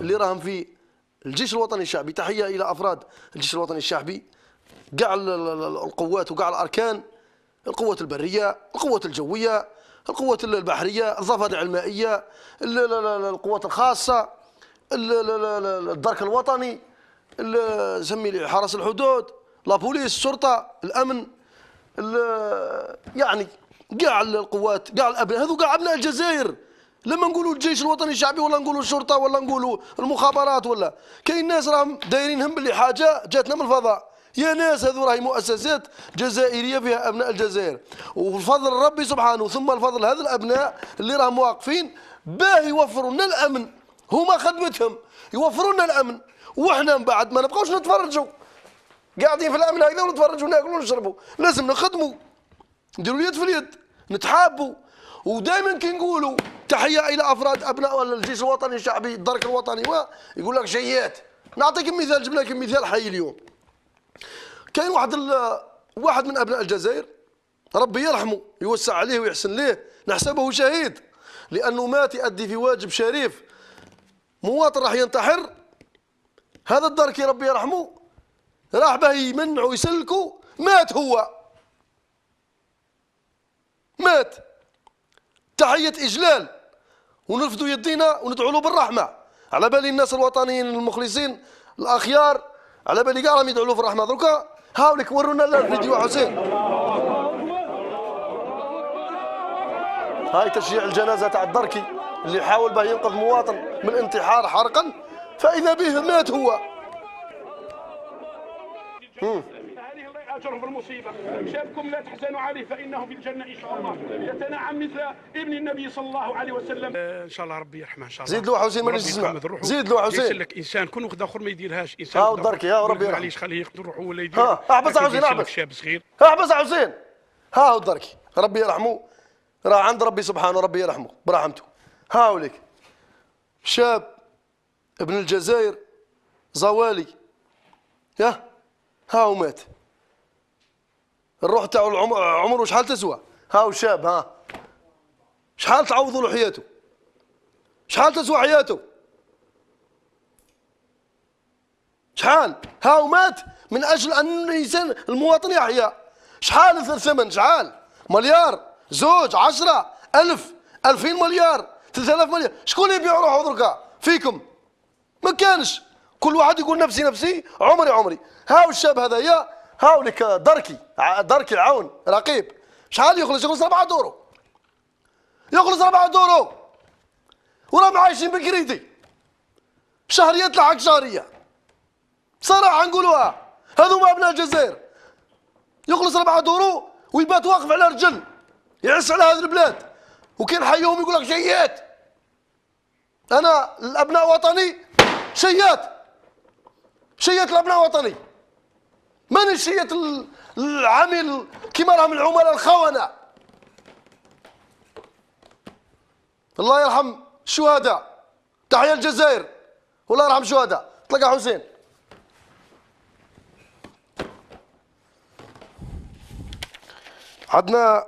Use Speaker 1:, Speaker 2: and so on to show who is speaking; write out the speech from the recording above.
Speaker 1: اللي راهم في الجيش الوطني الشعبي. تحية إلى أفراد الجيش الوطني الشعبي، كاع القوات وكاع الأركان، القوات البرية، القوات الجوية، القوات البحرية، الضفادع المائية، القوات الخاصة، الدرك الوطني، سمي لي حرس الحدود، لا بوليس، الشرطة، الأمن، يعني كاع القوات، كاع الأبناء، هذو كاع أبناء الجزائر. لما نقولوا الجيش الوطني الشعبي ولا نقولوا الشرطة ولا نقولوا المخابرات، ولا كاين ناس راهم دايرينهم باللي حاجة جاتنا من الفضاء. يا ناس هذو راهي مؤسسات جزائرية فيها أبناء الجزائر، وبفضل ربي سبحانه ثم الفضل هذا الأبناء اللي راهم واقفين باه يوفروا لنا الأمن. هما خدمتهم يوفروا لنا الأمن، وإحنا من بعد ما نبقاوش نتفرجوا قاعدين في الأمن هكذا ونتفرجوا وناكلوا ونشربوا. لازم نخدموا، نديروا اليد في اليد، نتحابوا. ودائما كي نقولوا تحية إلى أفراد أبناء الجيش الوطني الشعبي، الدرك الوطني، يقول لك جيات. نعطيكم مثال، جبنا لكم مثال حي اليوم. كاين واحد من أبناء الجزائر، ربي يرحمه يوسع عليه ويحسن ليه، نحسبه شهيد لأنه مات يؤدي في واجب شريف. مواطن راح ينتحر، هذا الدركي ربي يرحمه راح به يمنعه يسلكه، مات هو، مات. تحية إجلال، ونرفدوا يدينا وندعو له بالرحمة. على بالي الناس الوطنيين المخلصين الأخيار، على بالي كاع راهم يدعوا له في الرحمة. دروكا هاوليك ورونا الفيديو حسين. هاي تشجيع الجنازة تاع الدركي اللي حاول به ينقذ مواطن من انتحار حرقا، فإذا به مات هو.
Speaker 2: هذه الله يأجرهم بالمصيبة. شابكم لا تحزنوا عليه فإنه في الجنة إن شاء الله، يتنعم مثل ابن النبي صلى الله عليه وسلم. إن شاء الله ربي يرحمه إن شاء الله.
Speaker 1: زيد له حسين، مانيش نسمع. زيد له حسين.
Speaker 2: يسلك إنسان كون وخد آخر ما يديرهاش إنسان.
Speaker 1: ها الدركي، ها ربي يرحمه.
Speaker 2: معليش خليه يقدر روحه ولا يدير.
Speaker 1: احبس حسين، احبس.
Speaker 2: شاب صغير.
Speaker 1: احبس حسين. ها هو الدركي ربي يرحمه، راه عند ربي سبحانه ربي يرحمه برحمته. هاوليك شاب ابن الجزائر زوالي، يا هاو مات. الروح تاعو عمره شحال تسوى؟ هاو شاب، ها شحال تعوضوا له حياته؟ شحال تسوى حياته؟ شحال؟ هاو مات من اجل ان الانسان المواطن يحيا. شحال الثمن؟ شحال؟ مليار، زوج، 10 ألف، 2000 مليار، 3000 مليار. شكون يبيع روحه دركا فيكم؟ ما كانش. كل واحد يقول نفسي نفسي، عمري عمري. هاو الشاب هذايا، هاو لك دركي العون رقيب. شحال يخلص؟ يخلص 4 دورو، يخلص 4 دورو، وراهم عايشين بكريدي، شهريه تلحق شهريه. بصراحه نقولوها، هذوما ابناء الجزائر. يخلص 4 دورو ويبات واقف على رجل يعس على هذه البلاد، وكي نحيهم يقول لك جيات. انا الابناء وطني شيات، شيات الابناء وطني، ماني شيات العامل كيما راهم العملاء الخونه. الله يرحم الشهداء، تحيا الجزائر، والله يرحم الشهداء. طلق حسين. عندنا